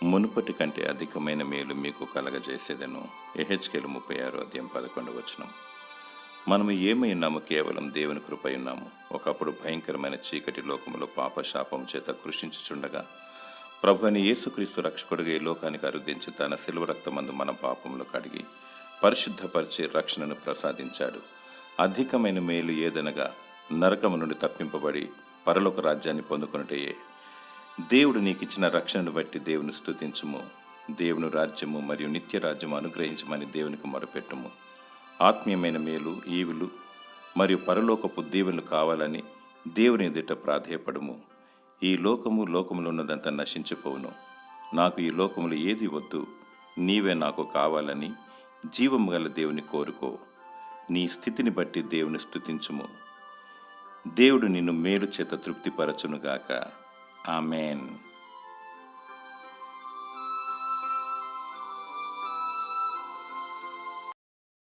మునుపటి కంటే అధికమైన మేలు మీకు కలగజేసేదను. యెహెజ్కేలు 36:11. మనము ఏమై ఉన్నాము? కేవలం దేవుని కృపై ఉన్నాము. ఒకప్పుడు భయంకరమైన చీకటి లోకములో పాపశాపం చేత కృషించుచుండగా ప్రభువైన యేసుక్రీస్తు రక్షకుడిగా ఈ లోకానికి అరుదించి తన శిలువ రక్తమందు మన పాపములు కడిగి పరిశుద్ధపరిచి రక్షణను ప్రసాదించాడు. అధికమైన మేలు ఏదనగా నరకము నుండి తప్పింపబడి పరలోక రాజ్యాన్ని పొందుకొనుటయే. దేవుడు నీకిచ్చిన రక్షణను బట్టి దేవుని స్తుతించుము. దేవుని రాజ్యము మరియు నిత్య రాజ్యము అనుగ్రహించమని దేవునికి మొరపెట్టుము. ఆత్మీయమైన మేలు, ఈవులు మరియు పరలోకపు దీవెనలు కావాలని దేవుని ఎదుట ప్రాధేయపడుము. ఈ లోకములో ఉన్నదంతా నశించిపోవును. నాకు ఈ లోకములు ఏది వద్దు, నీవే నాకు కావాలని జీవము గల దేవుని కోరుకో. నీ స్థితిని బట్టి దేవుని స్తుతించుము. దేవుడు నిన్ను మేలు చేత తృప్తిపరచునుగాక. ఆమేన్.